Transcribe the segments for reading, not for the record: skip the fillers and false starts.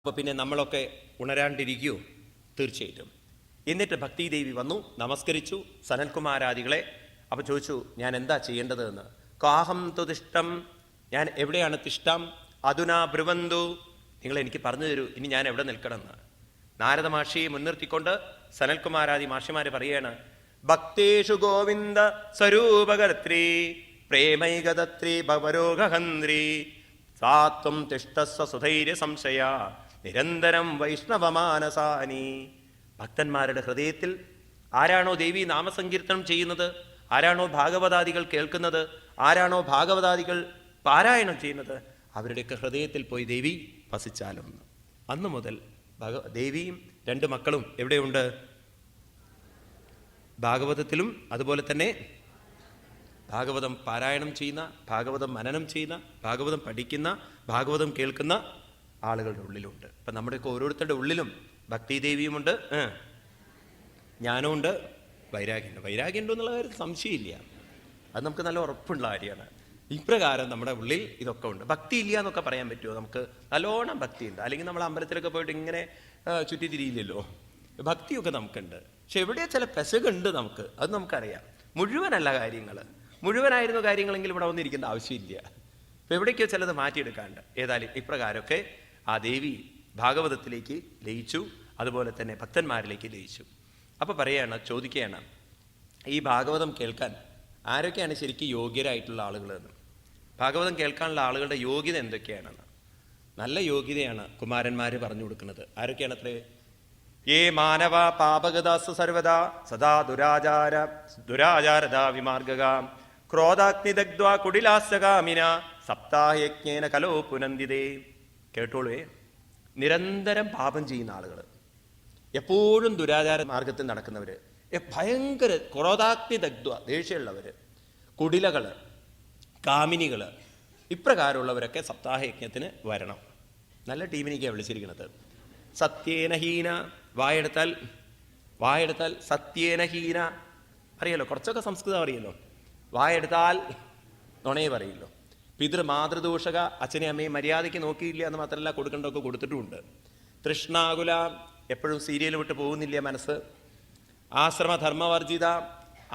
അപ്പോൾ പിന്നെ നമ്മളൊക്കെ ഉണരാണ്ടിരിക്കുമോ? തീർച്ചയായിട്ടും. എന്നിട്ട് ഭക്തിദേവി വന്നു, നമസ്കരിച്ചു സനൽകുമാരാദികളെ. അപ്പോൾ ചോദിച്ചു, ഞാൻ എന്താ ചെയ്യേണ്ടതെന്ന്. കാഹം തുതിഷ്ടം, ഞാൻ എവിടെയാണ് തിഷ്ടം? അധുനാ ബ്രുവന്തു, നിങ്ങൾ എനിക്ക് പറഞ്ഞു തരൂ, ഇനി ഞാൻ എവിടെ നിൽക്കണമെന്ന്. നാരദ മാഷിയെ മുൻനിർത്തിക്കൊണ്ട് സനൽകുമാരാദി മാഷിമാർ പറയാണ്, ഭക്തേഷു ഗോവിന്ദ സ്വരൂപകർത്രേ പ്രേമൈകദത്രേ ഭവരോഗഹന്ത്രി സാത്വം തിഷ്ടസ്വ സുധൈര്യ സംശയ നിരന്തരം വൈഷ്ണവമാനസാനി. ഭക്തന്മാരുടെ ഹൃദയത്തിൽ ആരാണോ ദേവി നാമസങ്കീർത്തനം ചെയ്യുന്നത്, ആരാണോ ഭാഗവതാദികൾ കേൾക്കുന്നത്, ആരാണോ ഭാഗവതാദികൾ പാരായണം ചെയ്യുന്നത്, അവരുടെയൊക്കെ ഹൃദയത്തിൽ പോയി ദേവി വസിച്ചാലും. അന്നു മുതൽ ദേവിയും രണ്ട് മക്കളും എവിടെയുണ്ട്? ഭാഗവതത്തിലും അതുപോലെ തന്നെ ഭാഗവതം പാരായണം ചെയ്യുന്ന, ഭാഗവതം മനനം ചെയ്യുന്ന, ഭാഗവതം പഠിക്കുന്ന, ഭാഗവതം കേൾക്കുന്ന ആളുകളുടെ ഉള്ളിലുണ്ട്. അപ്പം നമ്മുടെയൊക്കെ ഓരോരുത്തരുടെ ഉള്ളിലും ഭക്തിദേവിയുമുണ്ട്, ജ്ഞാനമുണ്ട്, വൈരാഗ്യമുണ്ട്. വൈരാഗ്യമുണ്ടോ എന്നുള്ള കാര്യം സംശയമില്ല, അത് നമുക്ക് നല്ല ഉറപ്പുള്ള കാര്യമാണ്. ഇപ്രകാരം നമ്മുടെ ഉള്ളിൽ ഇതൊക്കെ ഉണ്ട്. ഭക്തി ഇല്ല എന്നൊക്കെ പറയാൻ പറ്റുമോ? നമുക്ക് നല്ലോണം ഭക്തിയുണ്ട്. അല്ലെങ്കിൽ നമ്മൾ അമ്പലത്തിലൊക്കെ പോയിട്ട് ഇങ്ങനെ ചുറ്റിത്തിരിയില്ലല്ലോ. ഭക്തിയൊക്കെ നമുക്കുണ്ട്. പക്ഷെ എവിടെയാ ചില പെശകുണ്ട് നമുക്ക്, അത് നമുക്കറിയാം. മുഴുവനല്ല കാര്യങ്ങൾ. മുഴുവനായിരുന്നു കാര്യങ്ങളെങ്കിലും ഇവിടെ വന്നിരിക്കേണ്ട ആവശ്യമില്ല. അപ്പം എവിടേക്കോ ചിലത് മാറ്റിയെടുക്കാണ്ട്. ഏതായാലും ഇപ്രകാരമൊക്കെ ആ ദേവി ഭാഗവതത്തിലേക്ക് ലയിച്ചു, അതുപോലെ തന്നെ ഭക്തന്മാരിലേക്ക് ലയിച്ചു. അപ്പോൾ പറയാണ്, ചോദിക്കുകയാണ്, ഈ ഭാഗവതം കേൾക്കാൻ ആരൊക്കെയാണ് ശരിക്കും യോഗ്യരായിട്ടുള്ള ആളുകളെന്ന്. ഭാഗവതം കേൾക്കാനുള്ള ആളുകളുടെ യോഗ്യത എന്തൊക്കെയാണെന്ന്. നല്ല യോഗ്യതയാണ് കുമാരന്മാർ പറഞ്ഞു കൊടുക്കുന്നത്. ആരൊക്കെയാണ് അത്രേ? യേ മാനവ പാപഗതാസ് സർവദാ സദാ ദുരാചാരദാ വിമാർഗക ക്രോധാഗ്നിദഗ്ധ്വാ കുടിലാസ്യകാമിന സപ്താഹയജ്ഞേന കലോ പുനന്ദിതേ. കേട്ടോളേ, നിരന്തരം പാപം ചെയ്യുന്ന ആളുകൾ, എപ്പോഴും ദുരാചാര മാർഗത്തിൽ നടക്കുന്നവർ, ഭയങ്കര ക്രോധാഗ്നിദഗ്ധ്വ ദേഷ്യമുള്ളവർ, കുടിലകൾ, കാമിനികൾ, ഇപ്രകാരമുള്ളവരൊക്കെ സപ്താഹയജ്ഞത്തിന് വരണം. നല്ല ടീമിനേക്കാണ് വിളിച്ചിരിക്കുന്നത്. സത്യേനഹീന, വായെടുത്താൽ സത്യേനഹീന അറിയാലോ, കുറച്ചൊക്കെ സംസ്കൃതം അറിയാലോ. വായെടുത്താൽ നുണയെ പറയില്ലോ. പിതൃമാതൃദൂഷക, അച്ഛനെ അമ്മയും മര്യാദയ്ക്ക് നോക്കിയില്ല എന്ന് മാത്രമല്ല, കൊടുക്കേണ്ടതൊക്കെ കൊടുത്തിട്ടുമുണ്ട്. തൃഷ്ണാകുല, എപ്പോഴും സീരിയൽ വിട്ട് പോകുന്നില്ല മനസ്സ്. ആശ്രമധർമ്മവർജിത,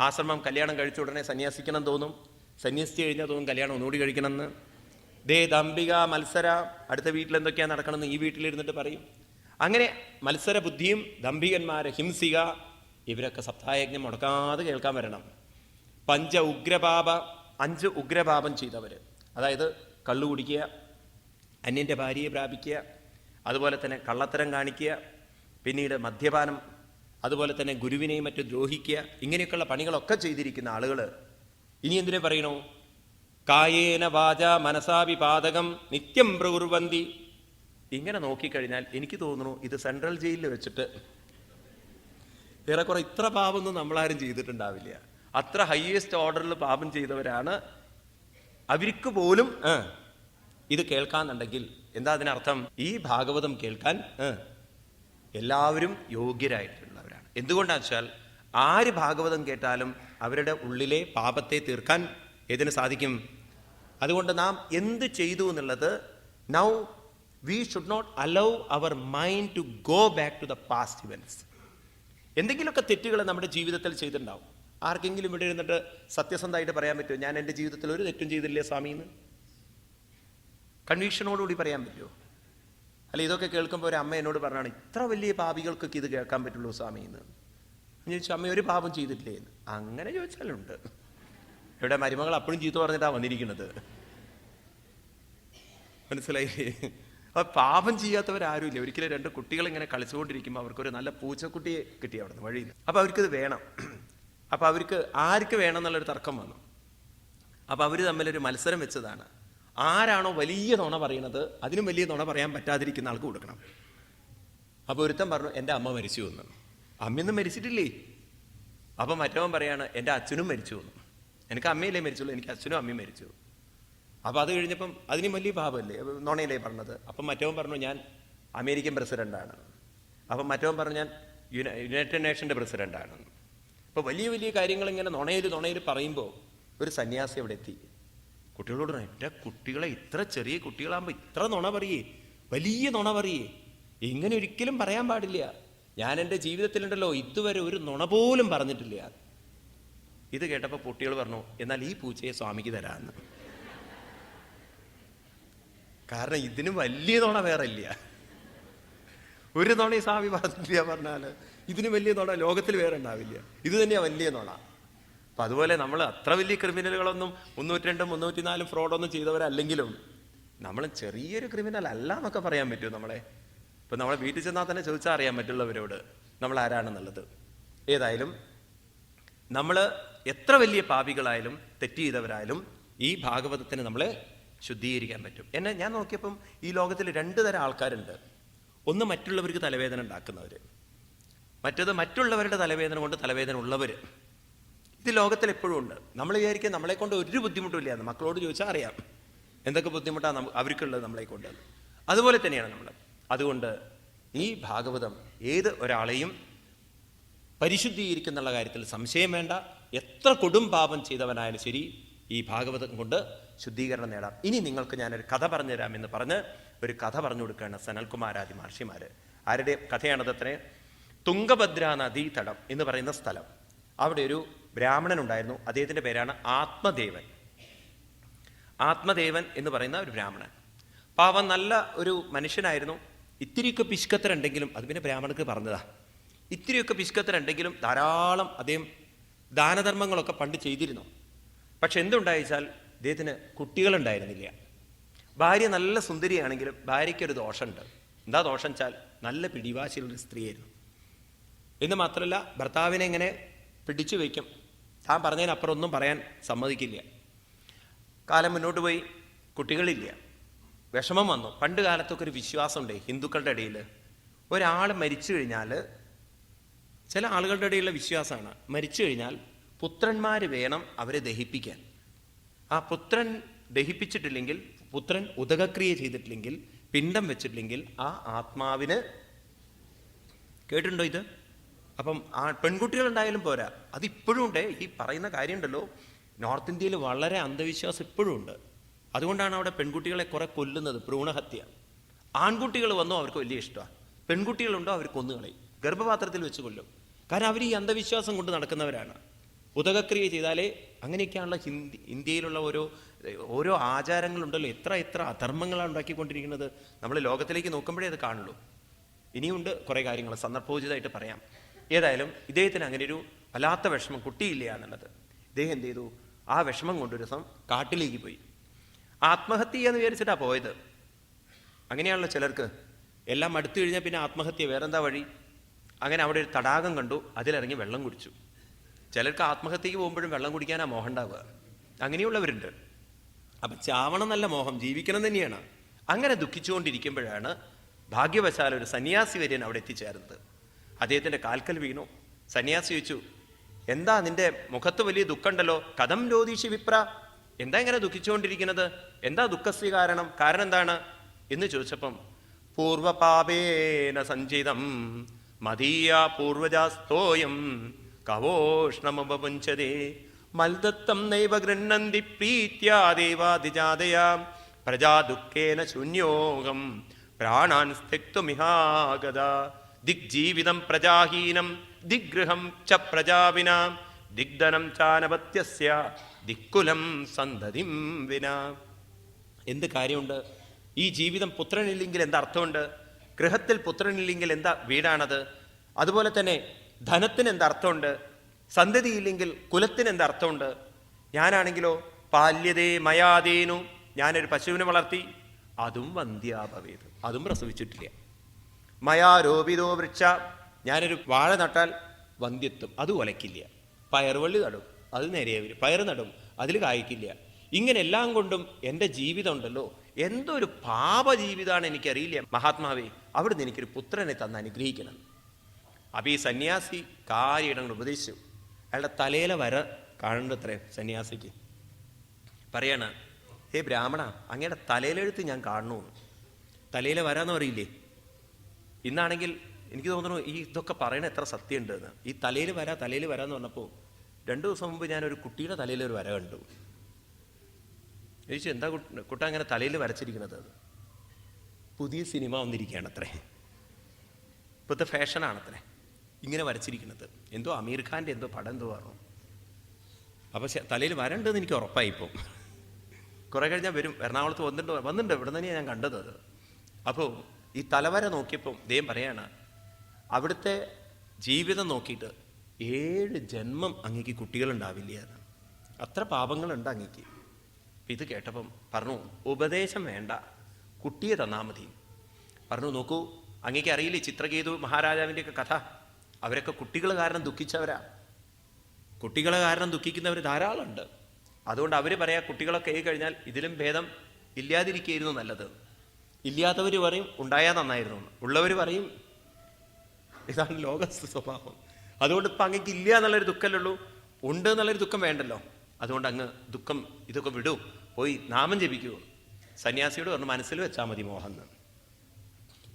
ആശ്രമം കല്യാണം കഴിച്ച ഉടനെ സന്യാസിക്കണം തോന്നും, സന്യസിച്ച് കഴിഞ്ഞാൽ തോന്നും കല്യാണം ഒന്നുകൂടി കഴിക്കണമെന്ന്. ദമ്പിക മത്സര, അടുത്ത വീട്ടിൽ എന്തൊക്കെയാണ് നടക്കണമെന്ന് ഈ വീട്ടിലിരുന്നിട്ട് പറയും. അങ്ങനെ മത്സര ബുദ്ധിയും ദമ്പികന്മാരെ ഹിംസിക, ഇവരൊക്കെ സപ്താഹയജ്ഞം മുടക്കാതെ കേൾക്കാൻ വരണം. ഉഗ്രപാപ, 5 ഉഗ്രപാപം ചെയ്തവർ, അതായത് കള്ളു കുടിക്കുക, അന്യൻ്റെ ഭാര്യയെ പ്രാപിക്കുക, അതുപോലെ തന്നെ കള്ളത്തരം കാണിക്കുക, പിന്നീട് മദ്യപാനം, അതുപോലെ തന്നെ ഗുരുവിനെയും മറ്റും ദ്രോഹിക്കുക, ഇങ്ങനെയൊക്കെയുള്ള പണികളൊക്കെ ചെയ്തിരിക്കുന്ന ആളുകൾ ഇനി എന്തിനെ പറയണോ? കായേന വാച മനസാപി പാതകം നിത്യം പ്രകുർവന്തി. ഇങ്ങനെ നോക്കിക്കഴിഞ്ഞാൽ എനിക്ക് തോന്നുന്നു ഇത് സെൻട്രൽ ജയിലിൽ വെച്ചിട്ട് ഏറെക്കുറെ ഇത്ര പാപമൊന്നും നമ്മളാരും ചെയ്തിട്ടുണ്ടാവില്ല. അത്ര ഹയ്യസ്റ്റ് ഓർഡറിൽ പാപം ചെയ്തവരാണ്. അവർക്ക് പോലും ഇത് കേൾക്കാന്നുണ്ടെങ്കിൽ എന്താ അതിനർത്ഥം? ഈ ഭാഗവതം കേൾക്കാൻ എല്ലാവരും യോഗ്യരായിട്ടുള്ളവരാണ്. എന്തുകൊണ്ടാണെന്ന് വെച്ചാൽ ആര് ഭാഗവതം കേട്ടാലും അവരുടെ ഉള്ളിലെ പാപത്തെ തീർക്കാൻ ഏതിന് സാധിക്കും? അതുകൊണ്ട് നാം എന്ത് ചെയ്തു എന്നുള്ളത്, now we should not allow our mind to go back to the past events. എന്തെങ്കിലുമൊക്കെ തെറ്റുകൾ നമ്മുടെ ജീവിതത്തിൽ ചെയ്തിട്ടുണ്ടാവും. ആർക്കെങ്കിലും ഇവിടെ ഇരുന്നിട്ട് സത്യസന്ധമായിട്ട് പറയാൻ പറ്റുമോ, ഞാൻ എൻ്റെ ജീവിതത്തിൽ ഒരു തെറ്റും ചെയ്തില്ലേ സ്വാമി എന്ന്? കൺവീക്ഷനോടുകൂടി പറയാൻ പറ്റുമോ? അല്ല, ഇതൊക്കെ കേൾക്കുമ്പോൾ ഒരു അമ്മ എന്നോട് പറഞ്ഞാണ്, ഇത്ര വലിയ പാപികൾക്കൊക്കെ ഇത് കേൾക്കാൻ പറ്റുള്ളൂ സ്വാമി എന്ന്. ഞാൻ ചോദിച്ചു, അമ്മ ഒരു പാപം ചെയ്തിട്ടില്ലേ എന്ന്. അങ്ങനെ ചോദിച്ചാലുണ്ട്. ഇവിടെ മരുമകൾ അപ്പോഴും ചീത്ത പറഞ്ഞിട്ടാണ് വന്നിരിക്കുന്നത്, മനസ്സിലായില്ലേ? അപ്പോൾ പാപം ചെയ്യാത്തവരാരും ഇല്ല. ഒരിക്കലും 2 കുട്ടികൾ ഇങ്ങനെ കളിച്ചുകൊണ്ടിരിക്കുമ്പോൾ അവർക്കൊരു നല്ല പൂച്ചക്കുട്ടിയെ കിട്ടി അവിടെ നിന്ന് വഴിയിൽ. അപ്പോൾ അവർക്കിത് വേണം. അപ്പോൾ അവർക്ക് ആർക്ക് വേണം എന്നുള്ളൊരു തർക്കം വന്നു. അപ്പോൾ അവർ തമ്മിലൊരു മത്സരം വെച്ചതാണ്. ആരാണോ വലിയ നുണ പറയുന്നത് അതിനും വലിയ നുണ പറയാൻ പറ്റാതിരിക്കുന്ന ആൾക്ക് കൊടുക്കണം. അപ്പോൾ ഒരുത്തൻ പറഞ്ഞു, എൻ്റെ അമ്മ മരിച്ചു എന്ന്. അമ്മയൊന്നും മരിച്ചിട്ടില്ലേ? അപ്പം മറ്റവൻ പറയാണ്, എൻ്റെ അച്ഛനും മരിച്ചു എന്ന്. എനിക്ക് അമ്മയിലേ മരിച്ചുള്ളൂ, എനിക്ക് അച്ഛനും അമ്മയും മരിച്ചു. അപ്പോൾ അത് കഴിഞ്ഞപ്പം അതിനും വലിയ പാപമല്ലേ, നുണയല്ലേ പറഞ്ഞത്. അപ്പം മറ്റവൻ പറഞ്ഞു, ഞാൻ അമേരിക്കൻ പ്രസിഡൻ്റാണ്. അപ്പം മറ്റവൻ പറഞ്ഞു, ഞാൻ യുണൈറ്റഡ് നേഷൻ്റെ പ്രസിഡൻ്റാണ്. അപ്പോൾ വലിയ വലിയ കാര്യങ്ങൾ ഇങ്ങനെ നുണയിൽ പറയുമ്പോൾ ഒരു സന്യാസി അവിടെ എത്തി. കുട്ടികളോട്, എൻ്റെ കുട്ടികളെ, ഇത്ര ചെറിയ കുട്ടികളാകുമ്പോൾ ഇത്ര നുണ പറയേ, വലിയ നുണ പറയേ, ഇങ്ങനെ ഒരിക്കലും പറയാൻ പാടില്ല. ഞാൻ എൻ്റെ ജീവിതത്തിലുണ്ടല്ലോ ഇതുവരെ ഒരു നുണ പോലും പറഞ്ഞിട്ടില്ല. ഇത് കേട്ടപ്പോൾ കുട്ടികൾ പറഞ്ഞു, എന്നാൽ ഈ പൂച്ചയെ സ്വാമിക്ക് തരാമെന്ന്. കാരണം ഇതിന് വലിയ നുണ വേറെ ഇല്ല. ഒരു നുണ ഈ സ്വാമി പറഞ്ഞില്ല പറഞ്ഞാൽ ഇതിന് വലിയ നുണ ലോകത്തിൽ വേറെ ഉണ്ടാവില്ല. ഇത് തന്നെയാണ് വലിയ നുണ. അപ്പം അതുപോലെ നമ്മൾ അത്ര വലിയ ക്രിമിനലുകളൊന്നും 302 304 ഫ്രോഡൊന്നും ചെയ്തവരല്ലെങ്കിലും നമ്മൾ ചെറിയൊരു ക്രിമിനൽ അല്ല എന്നൊക്കെ പറയാൻ പറ്റുമോ നമ്മളെ? ഇപ്പം നമ്മളെ വീട്ടിൽ ചെന്നാൽ തന്നെ ചോദിച്ചാൽ അറിയാൻ പറ്റുള്ളവരോട് നമ്മൾ ആരാണെന്നുള്ളത്. ഏതായാലും നമ്മൾ എത്ര വലിയ പാപികളായാലും തെറ്റ് ചെയ്തവരായാലും ഈ ഭാഗവതത്തിന് നമ്മളെ ശുദ്ധീകരിക്കാൻ പറ്റും. ഞാൻ നോക്കിയപ്പം ഈ ലോകത്തിൽ 2 തരം ആൾക്കാരുണ്ട്. ഒന്ന് മറ്റുള്ളവർക്ക് തലവേദന ഉണ്ടാക്കുന്നവർ, മറ്റത് മറ്റുള്ളവരുടെ തലവേദന കൊണ്ട് തലവേദന ഉള്ളവർ. ഇത് ലോകത്തിൽ എപ്പോഴും ഉണ്ട്. നമ്മൾ വിചാരിക്കുക നമ്മളെ കൊണ്ട് ഒരു ബുദ്ധിമുട്ടില്ല എന്ന്. മക്കളോട് ചോദിച്ചാൽ അറിയാം എന്തൊക്കെ ബുദ്ധിമുട്ടാണ് അവർക്കുള്ളത് നമ്മളെ കൊണ്ട്. അതുപോലെ തന്നെയാണ് നമ്മൾ. അതുകൊണ്ട് ഈ ഭാഗവതം ഏത് ഒരാളെയും പരിശുദ്ധീകരിക്കുന്നുള്ള കാര്യത്തിൽ സംശയം വേണ്ട. എത്ര കൊടും പാപം ചെയ്തവനായാലും ശരി ഈ ഭാഗവതം കൊണ്ട് ശുദ്ധീകരണം നേടാം. ഇനി നിങ്ങൾക്ക് ഞാനൊരു കഥ പറഞ്ഞുതരാമെന്ന് പറഞ്ഞ് ഒരു കഥ പറഞ്ഞു കൊടുക്കുകയാണ് സനൽകുമാരാദി മഹർഷിമാര്. ആരുടെ കഥയാണതത്രേ? തുംഗഭദ്ര നദീതടം എന്ന് പറയുന്ന സ്ഥലം. അവിടെ ഒരു ബ്രാഹ്മണൻ ഉണ്ടായിരുന്നു. അദ്ദേഹത്തിന്റെ പേരാണ് ആത്മദേവൻ. ആത്മദേവൻ എന്ന് പറയുന്ന ഒരു ബ്രാഹ്മണൻ. പാവം നല്ല ഒരു മനുഷ്യനായിരുന്നു. ഇത്തിരിയൊക്കെ പിശുക്കത്തരുണ്ടെങ്കിലും, അത് പിന്നെ ബ്രാഹ്മണർക്ക് പറഞ്ഞതാ, ഇത്തിരിയൊക്കെ പിശുക്കത്തരുണ്ടെങ്കിലും ധാരാളം അദ്ദേഹം ദാനധർമ്മങ്ങളൊക്കെ പണ്ട് ചെയ്തിരുന്നു. പക്ഷെ എന്തുണ്ടായിച്ചാൽ അദ്ദേഹത്തിന് കുട്ടികളുണ്ടായിരുന്നില്ല. ഭാര്യ നല്ല സുന്ദരിയാണെങ്കിലും ഭാര്യയ്ക്കൊരു ദോഷമുണ്ട്. എന്താ ദോഷം വെച്ചാൽ നല്ല പിടിവാശിയുള്ളൊരു സ്ത്രീയായിരുന്നു. എന്ന് മാത്രമല്ല ഭർത്താവിനെ ഇങ്ങനെ പിടിച്ചു വയ്ക്കും. താൻ പറഞ്ഞതിനപ്പുറം ഒന്നും പറയാൻ സമ്മതിക്കില്ല. കാലം മുന്നോട്ട് പോയി, കുട്ടികളില്ല, വിഷമം വന്നു. പണ്ട് കാലത്തൊക്കെ ഒരു വിശ്വാസമുണ്ട് ഹിന്ദുക്കളുടെ ഇടയിൽ. ഒരാൾ മരിച്ചു കഴിഞ്ഞാൽ, ചില ആളുകളുടെ ഇടയിലുള്ള വിശ്വാസമാണ്, മരിച്ചു കഴിഞ്ഞാൽ പുത്രന്മാർ വേണം അവരെ ദഹിപ്പിക്കാൻ. ആ പുത്രൻ ദഹിപ്പിച്ചിട്ടില്ലെങ്കിൽ, പുത്രൻ ഉദകക്രിയ ചെയ്തിട്ടില്ലെങ്കിൽ, പിണ്ടം വെച്ചിട്ടില്ലെങ്കിൽ ആ ആത്മാവിന്, കേട്ടിട്ടുണ്ടോ ഇത്? അപ്പം ആ പെൺകുട്ടികളുണ്ടായാലും പോരാ, അതിപ്പോഴും ഉണ്ട്. ഈ പറയുന്ന കാര്യമുണ്ടല്ലോ, നോർത്ത് ഇന്ത്യയിൽ വളരെ അന്ധവിശ്വാസം ഇപ്പോഴും ഉണ്ട്. അതുകൊണ്ടാണ് അവിടെ പെൺകുട്ടികളെ കുറെ കൊല്ലുന്നത്, ഭ്രൂണഹത്യ. ആൺകുട്ടികൾ വന്നോ അവർക്ക് വലിയ ഇഷ്ടമാണ്, പെൺകുട്ടികളുണ്ടോ അവർ കൊന്നുകളയും, ഗർഭപാത്രത്തിൽ വെച്ച് കൊല്ലും. കാരണം അവർ ഈ അന്ധവിശ്വാസം കൊണ്ട് നടക്കുന്നവരാണ്. ഉദകക്രിയ ചെയ്താലേ, അങ്ങനെയൊക്കെയാണല്ലോ ഇന്ത്യയിലുള്ള ഓരോ ആചാരങ്ങളുണ്ടല്ലോ. എത്ര അധർമ്മങ്ങളാണ് ഉണ്ടാക്കിക്കൊണ്ടിരിക്കുന്നത്. നമ്മൾ ലോകത്തിലേക്ക് നോക്കുമ്പോഴേ അത് കാണുള്ളൂ. ഇനിയുണ്ട് കുറേ കാര്യങ്ങൾ, സന്ദർഭോചിതമായിട്ട് പറയാം. ഏതായാലും ഇദ്ദേഹത്തിന് അങ്ങനെ ഒരു വല്ലാത്ത വിഷമം, കുട്ടിയില്ല എന്നുള്ളത്. ഇദ്ദേഹം എന്ത് ചെയ്തു? ആ വിഷമം കൊണ്ടൊരു ദിവസം കാട്ടിലേക്ക് പോയി. ആത്മഹത്യ എന്ന് വിചാരിച്ചിട്ടാണ് പോയത്. അങ്ങനെയാണല്ലോ ചിലർക്ക്, എല്ലാം അടുത്തു കഴിഞ്ഞാൽ പിന്നെ ആത്മഹത്യ, വേറെന്താ വഴി? അങ്ങനെ അവിടെ ഒരു തടാകം കണ്ടു, അതിലിറങ്ങി വെള്ളം കുടിച്ചു. ചിലർക്ക് ആത്മഹത്യക്ക് പോകുമ്പോഴും വെള്ളം കുടിക്കാനാണ് മോഹം ഉണ്ടാവുക. അങ്ങനെയുള്ളവരുണ്ട്. അപ്പം ചാവണം നല്ല മോഹം, ജീവിക്കണം തന്നെയാണ്. അങ്ങനെ ദുഃഖിച്ചുകൊണ്ടിരിക്കുമ്പോഴാണ് ഭാഗ്യവശാൽ ഒരു സന്യാസി വര്യൻ അവിടെ എത്തിച്ചേർന്നത്. അദ്ദേഹത്തിൻ്റെ കാൽക്കൽ വീണു. സന്യാസി ചോദിച്ചു, എന്താ നിന്റെ മുഖത്ത് വലിയ ദുഃഖമുണ്ടല്ലോ, കഥം രോധീഷി വിപ്ര, എന്താ ഇങ്ങനെ ദുഃഖിച്ചുകൊണ്ടിരിക്കുന്നത്, എന്താ ദുഃഖസ്യ കാരണം എന്താണ് എന്ന് ചോദിച്ചപ്പം, പൂർവപാപേന സഞ്ചിതം മദീയ പൂർവജാസ്തോയം കവോഷ്ണമുപപുഞ്ചതേ മൽദത്തം നൈവ ഗൃഹന്തി പ്രീത്യാ ദേവാദിജാതയാ പ്രജാ ദുഃഖേന ശൂന്യോഗം പ്രാണാൻ സ്ത്യക്തുമിഹാഗത ദിഗ്ജീവിതം പ്രജാഹീനം ദിഗ്ഗൃഹം ച പ്രജാവിനാ ദിഗ്ധനം ചാനപത്യസ്യ ദിക്കുലം സന്തതിം വിനാ. എന്ത് കാര്യമുണ്ട്? ഈ ജീവിതം പുത്രനില്ലെങ്കിൽ എന്താ അർത്ഥമുണ്ട്? ഗൃഹത്തിൽ പുത്രനില്ലെങ്കിൽ എന്താ വീടാണത്? അതുപോലെ തന്നെ ധനത്തിന് എന്തർത്ഥമുണ്ട്? സന്തതിയില്ലെങ്കിൽ കുലത്തിന് എന്തർത്ഥമുണ്ട്? ഞാനാണെങ്കിലോ പാല്യതേ മയാതേനു, ഞാനൊരു പശുവിനെ വളർത്തി, അതും വന്ധ്യാഭവേത്, അതും പ്രസവിച്ചിട്ടില്ല. മയാരോപിതോ വൃക്ഷ, ഞാനൊരു വാഴ നട്ടാൽ വന്ധ്യത്വം, അത് ഒലക്കില്ല. പയറുവള്ളി നടും, അത് നേരെ വരും. പയർ നടും, അതിൽ കായ്ക്കില്ല. ഇങ്ങനെ എല്ലാം കൊണ്ടും എൻ്റെ ജീവിതം ഉണ്ടല്ലോ എന്തൊരു പാപജീവിതമാണ് എനിക്കറിയില്ല. മഹാത്മാവേ, അവിടുന്ന് എനിക്കൊരു പുത്രനെ തന്ന് അനുഗ്രഹിക്കണം. അപ്പം ഈ സന്യാസി കാര്യങ്ങൾ ഉപദേശിച്ചു. അയാളുടെ തലയിലെ വര കാണണ്ടത്രേ സന്യാസിക്ക്. പറയാണ്, ഹേ ബ്രാഹ്മണ, അങ്ങയുടെ തലയിലെഴുത്ത് ഞാൻ കാണണു. തലയിലെ വരാന്ന് പറയില്ലേ? ഇന്നാണെങ്കിൽ എനിക്ക് തോന്നുന്നു ഈ ഇതൊക്കെ പറയണ എത്ര സത്യമുണ്ട് എന്ന്. ഈ തലയിൽ വരാന്ന് പറഞ്ഞപ്പോൾ 2 ദിവസം മുമ്പ് ഞാനൊരു കുട്ടിയുടെ തലയിലൊരു വര കണ്ടു. ചോദിച്ചു, എന്താ കുട്ട അങ്ങനെ തലയിൽ വരച്ചിരിക്കുന്നത്? പുതിയ സിനിമ വന്നിരിക്കുകയാണ് അത്രേ. ഇപ്പോഴത്തെ ഫാഷനാണത്രേ ഇങ്ങനെ വരച്ചിരിക്കുന്നത്. എന്തോ അമീർ ഖാൻ്റെ എന്തോ പടം എന്തോ പറഞ്ഞു. അപ്പോൾ തലയിൽ വരണ്ടെന്ന് എനിക്ക് ഉറപ്പായിപ്പോൾ. കുറേ കഴിഞ്ഞാൽ വരും. എറണാകുളത്ത് വന്നിട്ടുണ്ട് ഇവിടെ തന്നെയാണ് ഞാൻ കണ്ടത് അത്. അപ്പോൾ ഈ തലവര നോക്കിയപ്പം ദൈവം പറയാണ്, അവിടുത്തെ ജീവിതം നോക്കിയിട്ട് 7 ജന്മം അങ്ങേക്ക് കുട്ടികളുണ്ടാവില്ല എന്ന്. അത്ര പാപങ്ങളുണ്ട് അങ്ങേക്ക്. ഇത് കേട്ടപ്പം പറഞ്ഞു, ഉപദേശം വേണ്ട, കുട്ടിയെ തന്നാൽ മതി. പറഞ്ഞു, നോക്കൂ, അങ്ങേക്ക് അറിയില്ലേ ചിത്രകേതു മഹാരാജാവിൻ്റെയൊക്കെ കഥ? അവരൊക്കെ കുട്ടികൾ കാരണം ദുഃഖിച്ചവരാ. കുട്ടികളെ കാരണം ദുഃഖിക്കുന്നവർ ധാരാളമുണ്ട്. അതുകൊണ്ട് അവർ പറയാ, കുട്ടികളൊക്കെ ആയി കഴിഞ്ഞാൽ ഇതിലും ഭേദം ഇല്ലാതിരിക്കുകയായിരുന്നു നല്ലത്. ഇല്ലാത്തവർ പറയും ഉണ്ടായാൽ നന്നായിരുന്നു, ഉള്ളവർ പറയും ഇതാണ് ലോക സ്വഭാവം. അതുകൊണ്ട് ഇപ്പം അങ്ങേക്ക് ഇല്ല എന്നുള്ളൊരു ദുഃഖമല്ലേ ഉള്ളൂ, ഉണ്ട് എന്നുള്ളൊരു ദുഃഖം വേണ്ടല്ലോ. അതുകൊണ്ട് അങ്ങ് ദുഃഖം ഇതൊക്കെ വിടൂ, പോയി നാമം ജപിക്കൂ. സന്യാസിയോട് പറഞ്ഞു, മനസ്സിൽ വെച്ചാൽ മതി മോഹൻ.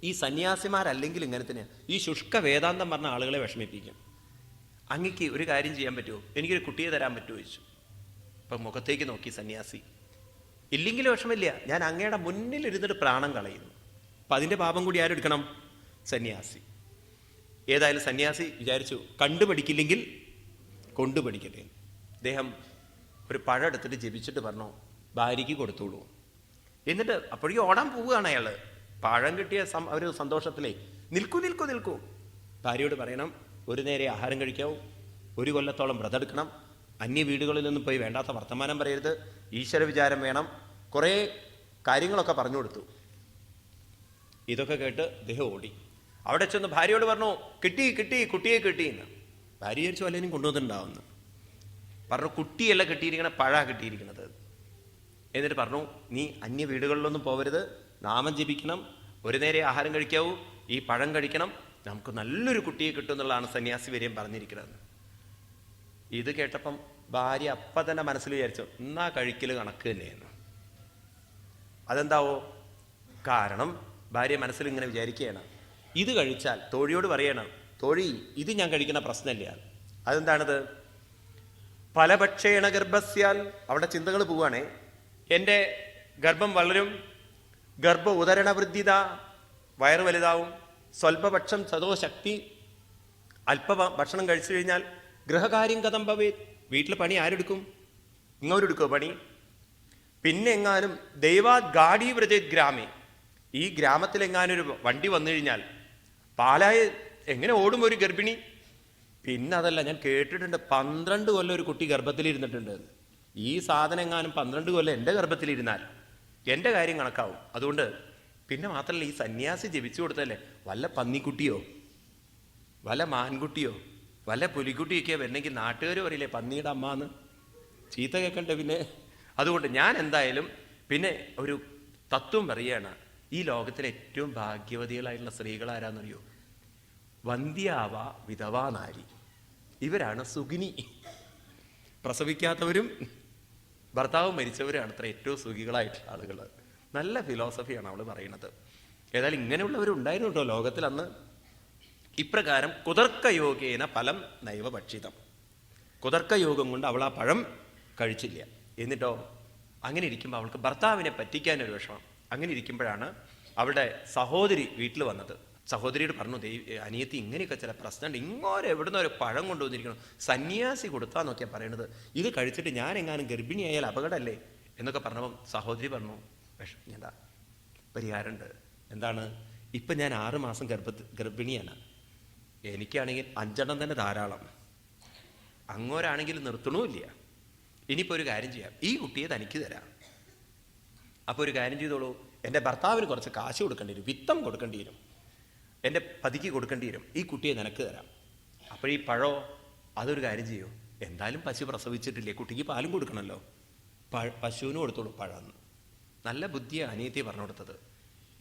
ഈ സന്യാസിമാരല്ലെങ്കിൽ ഇങ്ങനെ തന്നെയാണ്. ഈ ശുഷ്ക വേദാന്തം പറഞ്ഞ ആളുകളെ വിഷമിപ്പിക്കും. അങ്ങക്ക് ഒരു കാര്യം ചെയ്യാൻ പറ്റുമോ, എനിക്കൊരു കുട്ടിയെ തരാൻ പറ്റുമോ ചോദിച്ചു. ഇപ്പം മുഖത്തേക്ക് നോക്കി സന്യാസി. ഇല്ലെങ്കിലും വിഷമില്ല, ഞാൻ അങ്ങയുടെ മുന്നിൽ ഇരുന്നിട്ട് പ്രാണം കളയുന്നു. അപ്പം അതിൻ്റെ പാപം കൂടി ആരെടുക്കണം? സന്യാസി. ഏതായാലും സന്യാസി വിചാരിച്ചു, കണ്ടുപഠിക്കില്ലെങ്കിൽ കൊണ്ടുപഠിക്കട്ടെ. അദ്ദേഹം ഒരു പഴം എടുത്തിട്ട് ജപിച്ചിട്ട് പറഞ്ഞു, ഭാര്യയ്ക്ക് കൊടുത്തോളൂ. എന്നിട്ട് അപ്പോഴേക്കും ഓടാൻ പോവുകയാണ് അയാൾ. പഴം കിട്ടിയ ഒരു സന്തോഷത്തിലേ നിൽക്കൂ. ഭാര്യയോട് പറയണം, ഒരു നേരെ ആഹാരം കഴിക്കാവൂ, 1 കൊല്ലത്തോളം വ്രതെടുക്കണം, അന്യ വീടുകളിൽ നിന്നും പോയി വേണ്ടാത്ത വർത്തമാനം പറയരുത്, ഈശ്വര വിചാരം വേണം, കുറേ കാര്യങ്ങളൊക്കെ പറഞ്ഞു കൊടുത്തു. ഇതൊക്കെ കേട്ട് അദ്ദേഹം ഓടി. അവിടെ ചെന്ന് ഭാര്യയോട് പറഞ്ഞു, കിട്ടി കുട്ടിയെ കിട്ടിയെന്ന്. ഭാര്യ വിചാരിച്ചു വല്ലതിനും കൊണ്ടുവന്നിട്ടുണ്ടാവുമെന്ന്. പറഞ്ഞു, കുട്ടിയല്ല കിട്ടിയിരിക്കണ, പഴ കിട്ടിയിരിക്കണത്. എന്നിട്ട് പറഞ്ഞു, നീ അന്യ വീടുകളിലൊന്നും പോകരുത്, നാമം ജപിക്കണം, ഒരു നേരെ ആഹാരം കഴിക്കാവൂ, ഈ പഴം കഴിക്കണം, നമുക്ക് നല്ലൊരു കുട്ടിയെ കിട്ടും എന്നുള്ളതാണ് സന്യാസി വരെയും പറഞ്ഞിരിക്കുന്നത്. ഇത് കേട്ടപ്പം ഭാര്യ അപ്പം തന്നെ മനസ്സിൽ വിചാരിച്ചു, എന്നാ കഴിക്കൽ കണക്ക് തന്നെയെന്ന്. അതെന്താവോ? കാരണം ഭാര്യ മനസ്സിൽ ഇങ്ങനെ വിചാരിക്കുകയാണ്, ഇത് കഴിച്ചാൽ തോഴിയോട് പറയണം, തോഴി ഇത് ഞാൻ കഴിക്കുന്ന പ്രശ്നമില്ല. അതെന്താണിത്? ഫലഭക്ഷേണ ഗർഭസ്യാൽ. അവിടെ ചിന്തകൾ പോവുകയാണേ. എൻ്റെ ഗർഭം വളരും, ഗർഭ ഉദരണവൃദ്ധിത, വയറ് വലുതാവും, സ്വൽപപക്ഷം സദോ ശക്തി. അല്പ ഭക്ഷണം കഴിച്ചു കഴിഞ്ഞാൽ ഗൃഹകാര്യം കഥം ഭവേ, വീട്ടിൽ പണി ആരെടുക്കും? ഇങ്ങോരെടുക്കോ പണി? പിന്നെ എങ്ങാനും ദൈവാത് ഗാഡി വ്രജത് ഗ്രാമേ, ഈ ഗ്രാമത്തിലെങ്ങാനൊരു വണ്ടി വന്നു കഴിഞ്ഞാൽ പാലായ എങ്ങനെ ഓടും ഒരു ഗർഭിണി? പിന്നെ അതല്ല, ഞാൻ കേട്ടിട്ടുണ്ട് 12 കൊല്ലം ഒരു കുട്ടി ഗർഭത്തിലിരുന്നിട്ടുണ്ട്. ഈ സാധനം എങ്ങാനും 12 കൊല്ലം എൻ്റെ ഗർഭത്തിലിരുന്നാൽ എൻ്റെ കാര്യം കണക്കാവും. അതുകൊണ്ട് പിന്നെ മാത്രമല്ല, ഈ സന്യാസി ജപിച്ചു കൊടുത്തല്ലേ, വല്ല പന്നിക്കുട്ടിയോ വല്ല മാൻകുട്ടിയോ വല്ല പുലിക്കുട്ടിയൊക്കെ വരണമെങ്കിൽ നാട്ടുകാർ പറയില്ലേ പന്നിയുടെ അമ്മ എന്ന്, ചീത്ത കേൾക്കണ്ടേ പിന്നെ. അതുകൊണ്ട് ഞാൻ എന്തായാലും പിന്നെ ഒരു തത്വം പറയുകയാണ്, ഈ ലോകത്തിലെ ഏറ്റവും ഭാഗ്യവതികളായിട്ടുള്ള സ്ത്രീകൾ ആരാന്നറിയോ? വന്ധ്യാവ വിധവാ നാരി. ഇവരാണ് സുഖിനി. പ്രസവിക്കാത്തവരും ഭർത്താവ് മരിച്ചവരാണ് അത്ര ഏറ്റവും സുഖികളായിട്ടുള്ള ആളുകൾ. നല്ല ഫിലോസഫിയാണ് അവൾ പറയുന്നത്. ഏതായാലും ഇങ്ങനെയുള്ളവരുണ്ടായിരുന്നു കേട്ടോ ലോകത്തിൽ അന്ന്. ഇപ്രകാരം കുതർക്കയോഗേന ഫലം നൈവ ഭക്ഷിതം. കുതർക്കയോഗം കൊണ്ട് അവൾ ആ പഴം കഴിച്ചില്ല. എന്നിട്ടോ അങ്ങനെ ഇരിക്കുമ്പോൾ അവൾക്ക് ഭർത്താവിനെ പറ്റിക്കാനൊരു വിഷമം. അങ്ങനെ ഇരിക്കുമ്പോഴാണ് അവളുടെ സഹോദരി വീട്ടിൽ വന്നത്. സഹോദരിയോട് പറഞ്ഞു, അനിയത്തി ഇങ്ങനെയൊക്കെ ചില പ്രശ്നമുണ്ട്, ഇങ്ങോരെ എവിടുന്ന ഒരു പഴം കൊണ്ടുവന്നിരിക്കണം, സന്യാസി കൊടുത്താൽ നോക്കിയാൽ പറയണത്, ഇത് കഴിച്ചിട്ട് ഞാൻ എങ്ങാനും ഗർഭിണിയായാൽ അപകടമല്ലേ എന്നൊക്കെ പറഞ്ഞപ്പം സഹോദരി പറഞ്ഞു, വിഷമിക്കണ്ട, പരിഹാരമുണ്ട്. എന്താണ്? ഇപ്പം ഞാൻ 6 മാസം ഗർഭിണിയാണ്, എനിക്കാണെങ്കിൽ 5 എണ്ണം തന്നെ ധാരാളം, അങ്ങോരാണെങ്കിൽ നിർത്തണമില്ല. ഇനിയിപ്പോൾ ഒരു കാര്യം ചെയ്യാം, ഈ കുട്ടിയെ തനിക്ക് തരാം. അപ്പോൾ ഒരു കാര്യം ചെയ്തോളൂ, എൻ്റെ ഭർത്താവിന് കുറച്ച് കാശ് കൊടുക്കേണ്ടി വരും, വിത്തം കൊടുക്കേണ്ടി വരും, എൻ്റെ പതിക്ക് കൊടുക്കേണ്ടി വരും, ഈ കുട്ടിയെ നിനക്ക് തരാം. അപ്പോൾ ഈ പഴോ? അതൊരു കാര്യം ചെയ്യൂ, എന്തായാലും പശു പ്രസവിച്ചിട്ടില്ലേ, കുട്ടിക്ക് പാലും കൊടുക്കണമല്ലോ, പശുവിന് കൊടുത്തോളൂ പഴം. നല്ല ബുദ്ധിയാണ് അനിയത്തി പറഞ്ഞു കൊടുത്തത്.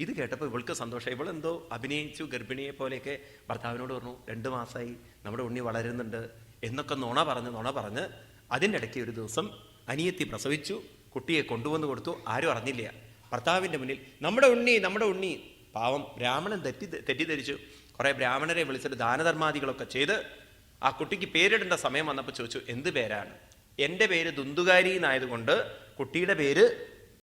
ഇത് കേട്ടപ്പോൾ ഇവൾക്ക് സന്തോഷം. ഇവളെന്തോ അഭിനയിച്ചു, ഗർഭിണിയെ പോലെയൊക്കെ ഭർത്താവിനോട് പറഞ്ഞു, 2 മാസമായി നമ്മുടെ ഉണ്ണി വളരുന്നുണ്ട് എന്നൊക്കെ നുണ പറഞ്ഞ് അതിൻ്റെ ഇടയ്ക്ക് ഒരു ദിവസം അനിയത്തി പ്രസവിച്ചു, കുട്ടിയെ കൊണ്ടുവന്ന് കൊടുത്തു. ആരും അറിഞ്ഞില്ല. ഭർത്താവിൻ്റെ മുന്നിൽ നമ്മുടെ ഉണ്ണി. പാവം ബ്രാഹ്മണൻ തെറ്റിദ്ധരിച്ചു. കുറേ ബ്രാഹ്മണരെ വിളിച്ചിട്ട് ദാനധർമാദികളൊക്കെ ചെയ്ത് ആ കുട്ടിക്ക് പേരിടേണ്ട സമയം വന്നപ്പോൾ ചോദിച്ചു, എന്ത് പേരാണ്? എൻ്റെ പേര് ദുന്ദുകാരി എന്നായതുകൊണ്ട് കുട്ടിയുടെ പേര്